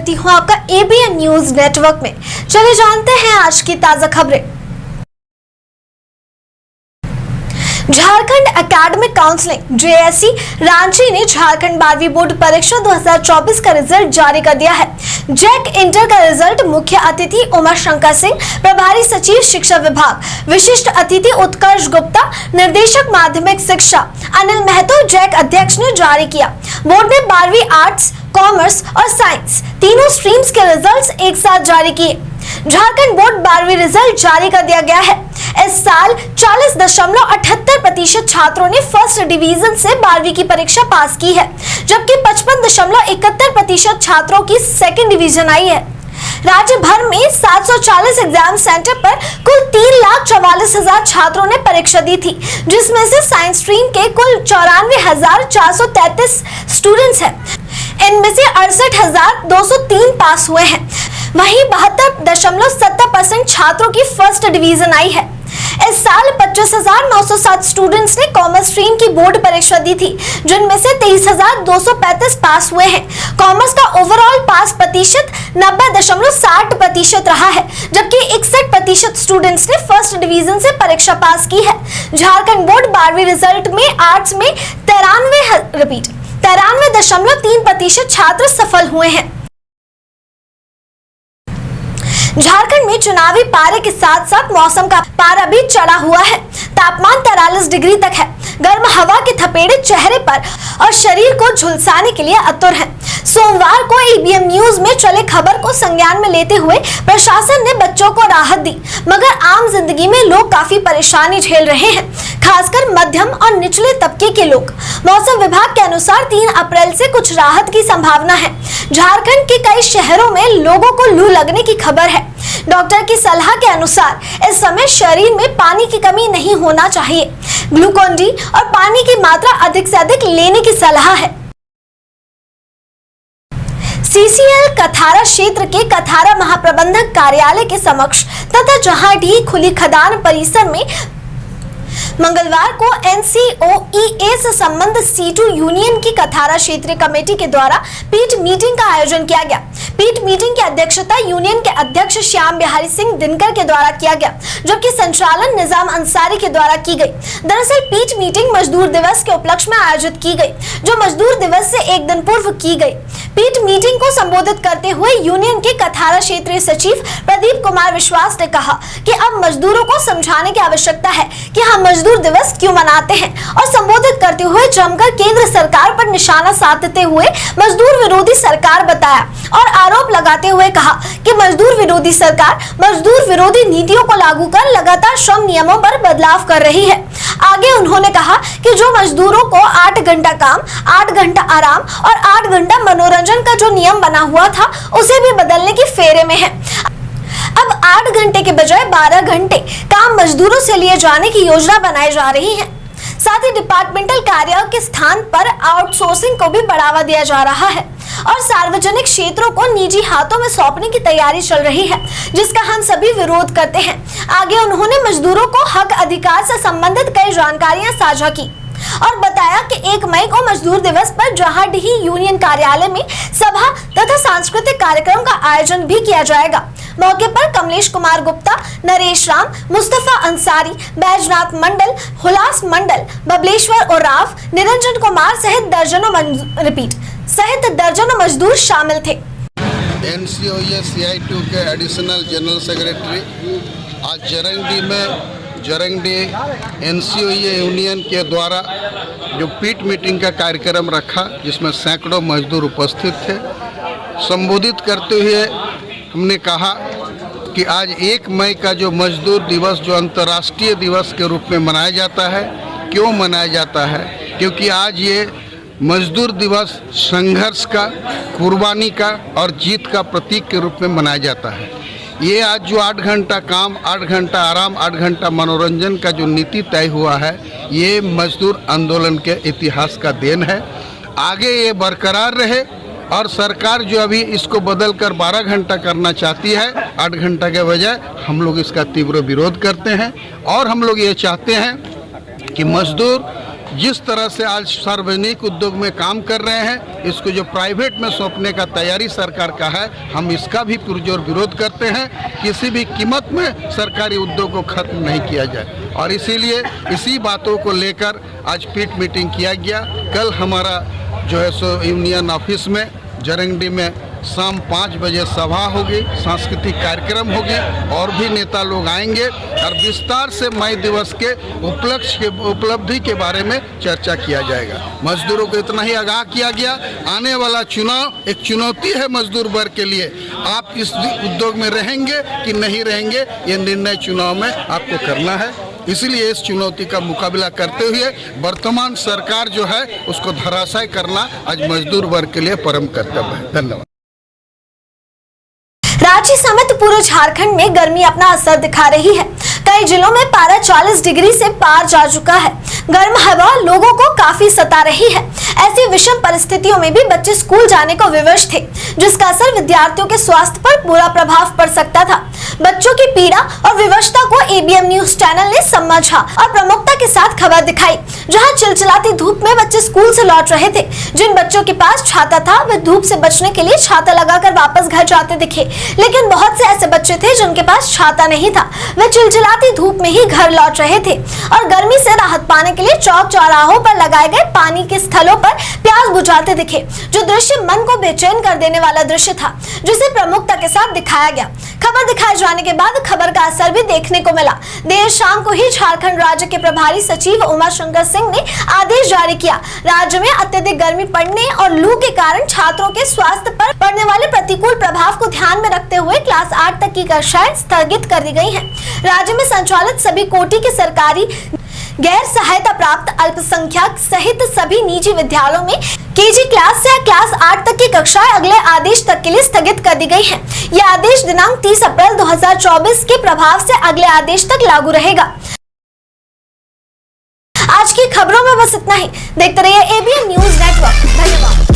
करती हूँ आपका एबीएन न्यूज नेटवर्क में। चलिए जानते हैं आज की ताजा खबरें। Jharkhand academic counselling JSC Ranchi ने झारखंड 12वीं बोर्ड परीक्षा 2024 का रिजल्ट जारी कर दिया है। जैक इंटर का रिजल्ट मुख्य अतिथि उमा शंकर सिंह, प्रभारी सचिव शिक्षा विभाग, विशिष्ट अतिथि उत्कर्ष गुप्ता, निर्देशक माध्यमिक शिक्षा अनिल महतो, जैक अध्यक्ष ने जारी किया। बोर्ड ने 12वीं आर्ट्स, कॉमर्स और साइंस तीनों स्ट्रीम्स के रिजल्ट्स एक साथ जारी किए। झारखंड बोर्ड 12वीं रिजल्ट जारी कर दिया गया है। इस साल 40.78% छात्रों ने फर्स्ट डिवीजन से 12वीं की परीक्षा पास की है, जबकि 55.71% छात्रों की सेकंड डिवीजन आई है। राज्य भर में 740 एग्जाम सेंटर पर कुल 3,44,000 छात्रों ने परीक्षा दी थी, जिसमें से साइंस स्ट्रीम के कुल 94,433 स्टूडेंट्स हैं। इनमें से 68,203 पास हुए हैं। वहीं 72.70% छात्रों की फर्स्ट डिवीजन आई है। इस साल 25,907 स्टूडेंट्स ने कॉमर्स स्ट्रीम की बोर्ड परीक्षा दी थी, जिनमें से 23,235 पास हुए हैं। कॉमर्स का ओवरऑल पास प्रतिशत 90.60% रहा है, जबकि 61% स्टूडेंट्स ने फर्स्ट डिवीजन से परीक्षा पास की है। झारखंड बोर्ड 12वीं रिजल्ट में आर्ट्स में 93.3% छात्र सफल हुए हैं। झारखंड में चुनावी पारे के साथ साथ मौसम का पारा भी चढ़ा हुआ है। तापमान 43 डिग्री तक है। गर्म हवा के थपेड़े चेहरे पर और शरीर को झुलसाने के लिए आतुर हैं। सोमवार को एबीएन न्यूज में चले खबर को संज्ञान में लेते हुए प्रशासन ने बच्चों को राहत दी, मगर आम जिंदगी में लोग काफी परेशानी झेल रहे हैं, खासकर मध्यम और निचले तबके के लोग। मौसम विभाग के अनुसार 3 अप्रैल से कुछ राहत की संभावना है। झारखंड के कई शहरों में लोगों को लू लगने की खबर है। डॉक्टर की सलाह के अनुसार इस समय शरीर में पानी की कमी नहीं होना चाहिए। ग्लूकोन डी और पानी की मात्रा अधिक से अधिक लेने की सलाह है। सीसीएल कथारा क्षेत्र के कथारा महाप्रबंधक कार्यालय के समक्ष तथा जहांडीह खुली खदान परिसर में मंगलवार को एनसीओईए से संबंध C2 यूनियन की कथारा क्षेत्रीय कमेटी के द्वारा पीठ मीटिंग का आयोजन किया गया। पीठ मीटिंग की अध्यक्षता यूनियन के अध्यक्ष श्याम बिहारी सिंह दिनकर के द्वारा किया गया, जबकि संचालन निजाम अंसारी के द्वारा की गई। दरअसल पीठ मीटिंग मजदूर दिवस के उपलक्ष्य में आयोजित की गई, जो मजदूर दिवस से एक दिन पूर्व की गई। पीठ मीटिंग को संबोधित करते हुए यूनियन के कथारा क्षेत्रीय सचिव प्रदीप कुमार विश्वास ने कहा कि अब मजदूरों को समझाने की आवश्यकता है कि हम मजदूर दिवस क्यों मनाते हैं, और संबोधित करते हुए जमकर केंद्र सरकार पर निशाना साधते हुए मजदूर विरोधी सरकार बताया और आरोप लगाते हुए कहा कि मजदूर विरोधी सरकार मजदूर विरोधी नीतियों को लागू कर लगातार श्रम नियमों पर बदलाव कर रही है। आगे उन्होंने कहा कि जो मजदूरों को 8 घंटा काम, 8 घंटा आराम और 8 घंटा मनोरंजन का जो नियम बना हुआ था, उसे भी बदलने की फेरे में है। अब 8 घंटे के बजाय 12 घंटे काम मजदूरों से लिए जाने की योजना बनाई जा रही है। साथ ही डिपार्टमेंटल कार्यों के स्थान पर आउटसोर्सिंग को भी बढ़ावा दिया जा रहा है और सार्वजनिक क्षेत्रों को निजी हाथों में सौंपने की तैयारी चल रही है, जिसका हम सभी विरोध करते हैं। आगे उन्होंने मजदूरों को हक अधिकार से संबंधित कई जानकारियां साझा की और बताया कि 1 मई को मजदूर दिवस पर जहांडीह यूनियन कार्यालय में सभा तथा सांस्कृतिक कार्यक्रम का आयोजन भी किया जाएगा। मौके पर कमलेश कुमार गुप्ता, नरेश राम, मुस्तफा अंसारी, बैजनाथ मंडल, हुलास मंडल, बबलेश्वर उराव, निरंजन कुमार सहित दर्जनों मजदूर शामिल थे। एनसीओईए CI2 के एडिशनल जनरल सेक्रेटरी आज जरंगडीह एनसीओईए यूनियन के द्वारा जो पीठ मीटिंग का कार्यक्रम रखा, जिसमें सैकड़ों मजदूर उपस्थित थे। संबोधित करते हुए हमने कहा कि आज 1 मई का जो मजदूर दिवस, जो अंतर्राष्ट्रीय दिवस के रूप में मनाया जाता है, क्यों मनाया जाता है? क्योंकि आज ये मजदूर दिवस संघर्ष का, कुर्बानी का और जीत का प्रतीक के रूप में मनाया जाता है। ये आज जो 8 घंटा काम, 8 घंटा आराम, 8 घंटा मनोरंजन का जो नीति तय हुआ है, ये मजदूर आंदोलन के इतिहास का देन है। आगे ये बरकरार रहे और सरकार जो अभी इसको बदलकर 12 घंटा करना चाहती है 8 घंटा के बजाय, हम लोग इसका तीव्र विरोध करते हैं और हम लोग ये चाहते हैं कि मजदूर जिस तरह से आज सार्वजनिक उद्योग में काम कर रहे हैं, इसको जो प्राइवेट में सौंपने का तैयारी सरकार का है, हम इसका भी पुरजोर विरोध करते हैं। किसी भी कीमत में सरकारी उद्योग को खत्म नहीं किया जाए और इसीलिए इसी बातों को लेकर आज पीट मीटिंग किया गया। कल हमारा जो है सो यूनियन ऑफिस में जरंगडी में शाम 5 बजे सभा होगी, सांस्कृतिक कार्यक्रम होगी और भी नेता लोग आएंगे और विस्तार से मई दिवस के उपलब्धि के बारे में चर्चा किया जाएगा। मजदूरों को इतना ही आगाह किया गया, आने वाला चुनाव एक चुनौती है मजदूर वर्ग के लिए। आप इस उद्योग में रहेंगे कि नहीं रहेंगे, ये निर्णय चुनाव में आपको करना है। इसलिए इस चुनौती का मुकाबला करते हुए वर्तमान सरकार जो है उसको धराशायी करना आज मजदूर वर्ग के लिए परम कर्तव्य है। धन्यवाद। रांची समेत पूरे झारखंड में गर्मी अपना असर दिखा रही है। कई जिलों में पारा 40 डिग्री से पार जा चुका है। गर्म हवा लोगों को काफी सता रही है। ऐसी विषम परिस्थितियों में भी बच्चे स्कूल जाने को विवश थे, जिसका असर विद्यार्थियों के स्वास्थ्य पर बुरा प्रभाव पड़ सकता था। बच्चों की पीड़ा और विवशता को एबीएम न्यूज चैनल ने समझा और प्रमुखता के साथ खबर दिखाई। जहां चिलचिलाती धूप में बच्चे स्कूल से लौट रहे थे। जिन बच्चों के पास छाता था वे धूप से बचने के लिए छाता लगाकर वापस घर जाते दिखे, लेकिन बहुत से ऐसे बच्चे थे जिनके पास छाता नहीं था। वे चिलचिलाती धूप में ही घर लौट रहे थे और गर्मी से राहत पाने के लिए चौक चौराहों पर लगाए गए पानी के स्थलों पर प्यास बुझाते दिखे। जो दृश्य मन को बेचैन कर देने वाला दृश्य था, जिसे प्रमुखता के साथ दिखाया गया। खबर दिखाए जाने के बाद खबर का असर भी देखने को मिला। देर शाम को ही झारखंड राज्य के प्रभारी सचिव उमा शंकर सिंह ने आदेश जारी किया। राज्य में अत्यधिक गर्मी पड़ने और लू के कारण छात्रों के स्वास्थ्य पर पड़ने वाले प्रतिकूल प्रभाव को ध्यान में रखते हुए क्लास 8 तक की कक्षाएं स्थगित कर दी गई हैं। राज्य में संचालित सभी कोटि के सरकारी, गैर सहायता प्राप्त अल्पसंख्यक सहित सभी निजी विद्यालयों में केजी क्लास से क्लास 8 तक की कक्षाएं अगले आदेश तक के लिए स्थगित कर दी गई हैं। यह आदेश दिनांक 30 अप्रैल 2024 के प्रभाव से अगले आदेश तक लागू रहेगा। आज की खबरों में बस इतना ही। देखते रहिए एबीएन न्यूज नेटवर्क। धन्यवाद।